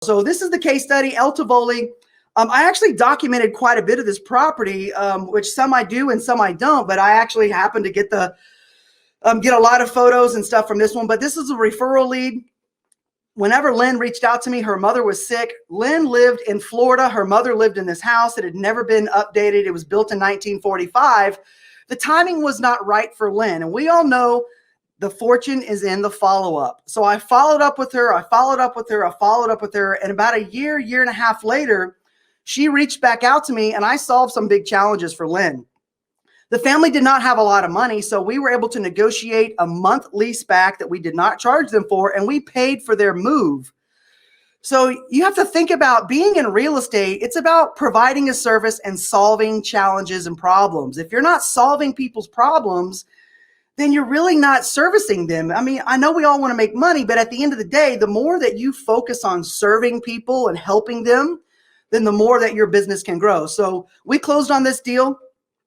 So this is the case study, El Tivoli. I actually documented quite a bit of this property, which some I do and some I don't, but I actually happen to get a lot of photos and stuff from this one. But this is a referral lead. Whenever Lynn reached out to me, her mother was sick. Lynn lived in Florida. Her mother lived in this house. It had never been updated. It was built in 1945. The timing was not right for Lynn. And we all know the fortune is in the follow-up. So I followed up with her. I followed up with her. I followed up with her. And about a year and a half later, she reached back out to me and I solved some big challenges for Lynn. The family did not have a lot of money, so we were able to negotiate a month lease back that we did not charge them for, and we paid for their move. So you have to think about being in real estate. It's about providing a service and solving challenges and problems. If you're not solving people's problems, then you're really not servicing them. I mean, I know we all want to make money, but at the end of the day, the more that you focus on serving people and helping them, then the more that your business can grow. So we closed on this deal.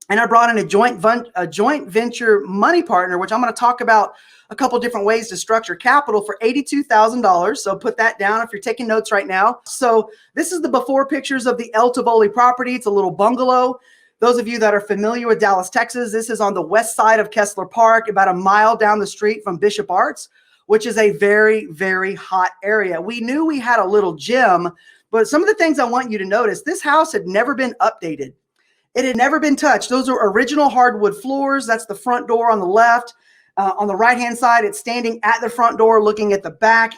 And I brought in a joint venture money partner, which I'm going to talk about a couple different ways to structure capital for $82,000. So put that down if you're taking notes right now. So this is the before pictures of the El Tivoli property. It's a little bungalow. Those of you that are familiar with Dallas, Texas, this is on the west side of Kessler Park, about a mile down the street from Bishop Arts, which is a very, very hot area. We knew we had a little gym, but some of the things I want you to notice, this house had never been updated. It had never been touched. Those are original hardwood floors. That's the front door on the left. On the right-hand side, it's standing at the front door looking at the back.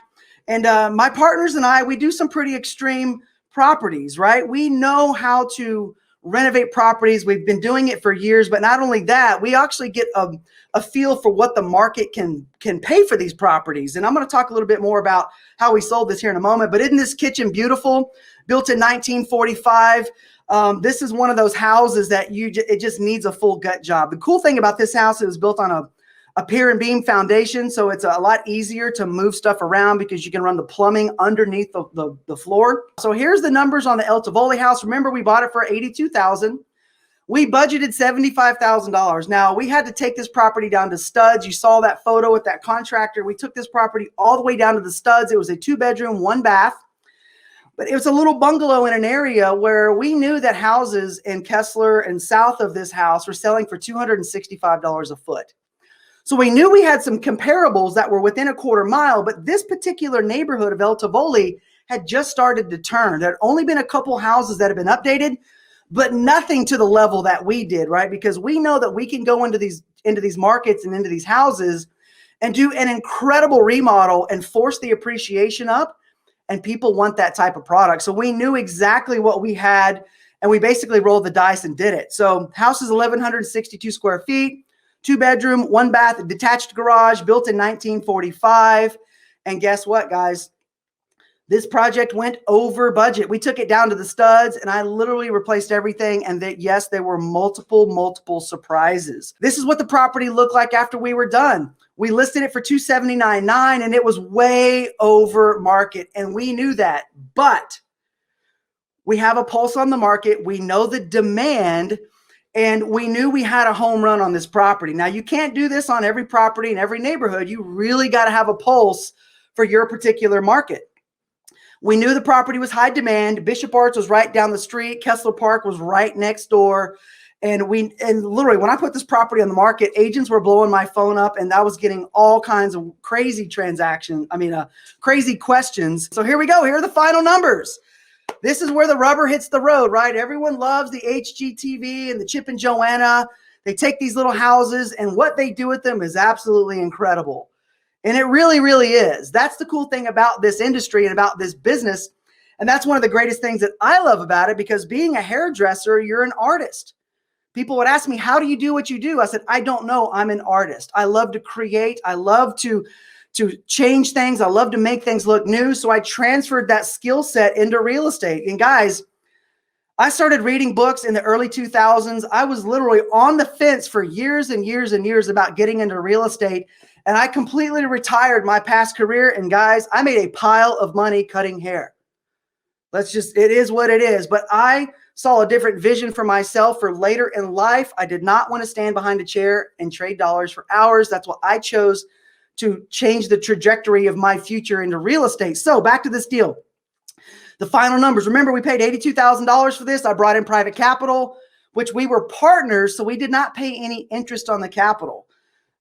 And my partners and I, we do some pretty extreme properties, right? We know how to renovate properties. We've been doing it for years. But not only that, we actually get a feel for what the market can pay for these properties. And I'm going to talk a little bit more about how we sold this here in a moment. But isn't this kitchen beautiful? Built in 1945. This is one of those houses that it just needs a full gut job. The cool thing about this house, it was built on a pier and beam foundation, so it's a lot easier to move stuff around because you can run the plumbing underneath the floor. So here's the numbers on the El Tivoli house. Remember, we bought it for $82,000. We budgeted $75,000. Now, we had to take this property down to studs. You saw that photo with that contractor. We took this property all the way down to the studs. It was a 2-bedroom, 1-bath. But it was a little bungalow in an area where we knew that houses in Kessler and south of this house were selling for $265 a foot. So we knew we had some comparables that were within a quarter mile, but this particular neighborhood of El Tivoli had just started to turn. There had only been a couple houses that had been updated, but nothing to the level that we did, right? Because we know that we can go into these markets and into these houses and do an incredible remodel and force the appreciation up. And people want that type of product. So we knew exactly what we had, and we basically rolled the dice and did it. So house is 1,162 square feet, 2-bedroom, 1-bath, detached garage, built in 1945. And guess what, guys? This project went over budget. We took it down to the studs, and I literally replaced everything. And yes, there were multiple surprises. This is what the property looked like after we were done. We listed it for $279,900 and it was way over market. And we knew that, but we have a pulse on the market. We know the demand, and we knew we had a home run on this property. Now, you can't do this on every property in every neighborhood. You really got to have a pulse for your particular market. We knew the property was high demand. Bishop Arts was right down the street. Kessler Park was right next door. And literally, when I put this property on the market, agents were blowing my phone up, and I was getting all kinds of crazy crazy questions. So here we go. Here are the final numbers. This is where the rubber hits the road, right? Everyone loves the HGTV and the Chip and Joanna. They take these little houses, and what they do with them is absolutely incredible. And it really, really is. That's the cool thing about this industry and about this business. And that's one of the greatest things that I love about it, because being a hairdresser, you're an artist. People would ask me, how do you do what you do? I said, I don't know. I'm an artist. I love to create. I love to change things. I love to make things look new. So I transferred that skill set into real estate. And guys, I started reading books in the early 2000s. I was literally on the fence for years and years and years about getting into real estate. And I completely retired my past career. And guys, I made a pile of money cutting hair. It is what it is. But I saw a different vision for myself for later in life. I did not want to stand behind a chair and trade dollars for hours. That's what I chose to change the trajectory of my future into real estate. So back to this deal. The final numbers, remember we paid $82,000 for this. I brought in private capital, which we were partners, so we did not pay any interest on the capital.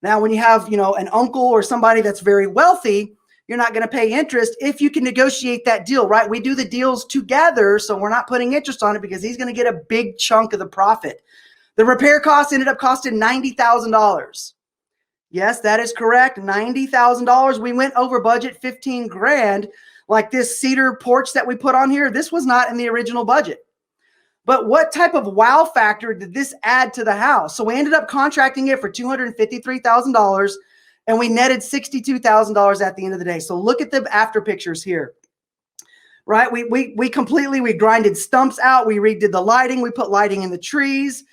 Now, when you have, an uncle or somebody that's very wealthy, you're not going to pay interest if you can negotiate that deal, right? We do the deals together, so we're not putting interest on it because he's going to get a big chunk of the profit. The repair costs ended up costing $90,000. Yes, that is correct. $90,000. We went over budget 15 grand. Like this cedar porch that we put on here, this was not in the original budget. But what type of wow factor did this add to the house? So we ended up contracting it for $253,000 and we netted $62,000 at the end of the day. So look at the after pictures here, right? We grinded stumps out. We redid the lighting. We put lighting in the trees.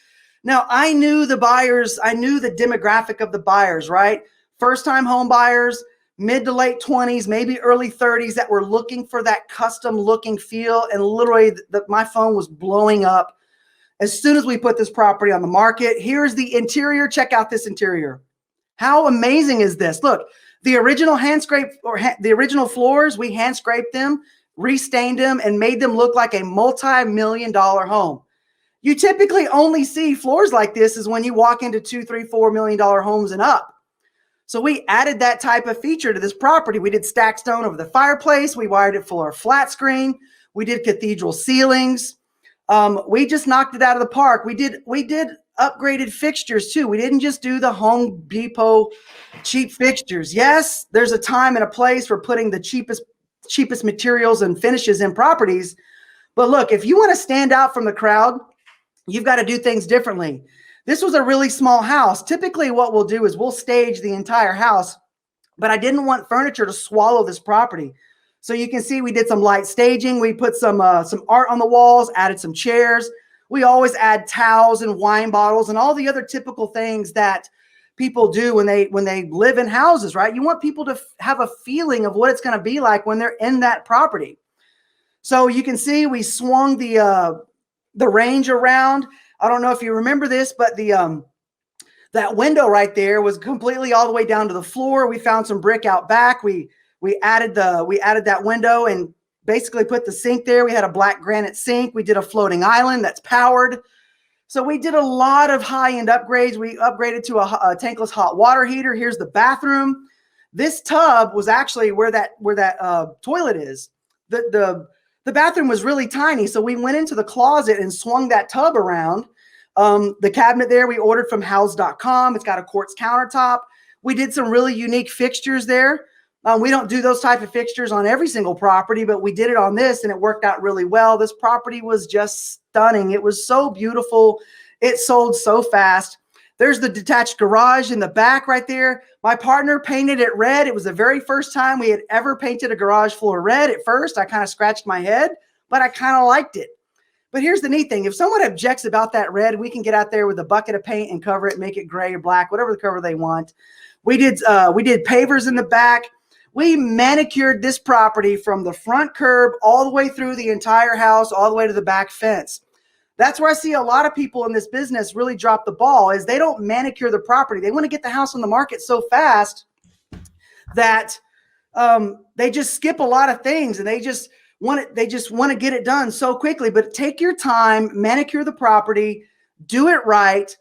Now I knew the buyers. I knew the demographic of the buyers, right? First time home buyers, mid to late 20s, maybe early 30s that were looking for that custom looking feel. And literally my phone was blowing up as soon as we put this property on the market. Here's the interior. Check out this interior. How amazing is this? Look, the original hand scrape the original floors, we hand scraped them, restained them, and made them look like a multi-million-dollar home. You typically only see floors like this is when you walk into $2, $3, $4 million homes and up. So we added that type of feature to this property. We did stack stone over the fireplace. We wired it for a flat screen. We did cathedral ceilings. We just knocked it out of the park. We did upgraded fixtures too. We didn't just do the Home Depot cheap fixtures. Yes, there's a time and a place for putting the cheapest materials and finishes in properties. But look, if you want to stand out from the crowd, you've got to do things differently. This was a really small house. Typically what we'll do is we'll stage the entire house, but I didn't want furniture to swallow this property. So you can see we did some light staging. We put some art on the walls, added some chairs. We always add towels and wine bottles and all the other typical things that people do when they live in houses, right? You want people to have a feeling of what it's going to be like when they're in that property. So you can see we swung the range around. I don't know if you remember this, but that window right there was completely all the way down to the floor. We found some brick out back. We added that window and basically put the sink there. We had a black granite sink. We did a floating island that's powered. So we did a lot of high-end upgrades. We upgraded to a tankless hot water heater. Here's the bathroom. This tub was actually where that toilet is. The bathroom was really tiny, so we went into the closet and swung that tub around. The cabinet there we ordered from house.com. It's got a quartz countertop. We did some really unique fixtures there. We don't do those type of fixtures on every single property, but we did it on this and it worked out really well. This property was just stunning. It was so beautiful. It sold so fast. There's the detached garage in the back right there. My partner painted it red. It was the very first time we had ever painted a garage floor red. At first, I kind of scratched my head, but I kind of liked it. But here's the neat thing. If someone objects about that red, we can get out there with a bucket of paint and cover it, make it gray or black, whatever the cover they want. We did pavers in the back. We manicured this property from the front curb all the way through the entire house, all the way to the back fence. That's where I see a lot of people in this business really drop the ball is they don't manicure the property. They want to get the house on the market so fast that they just skip a lot of things and they just want to get it done so quickly. But take your time, manicure the property, do it right.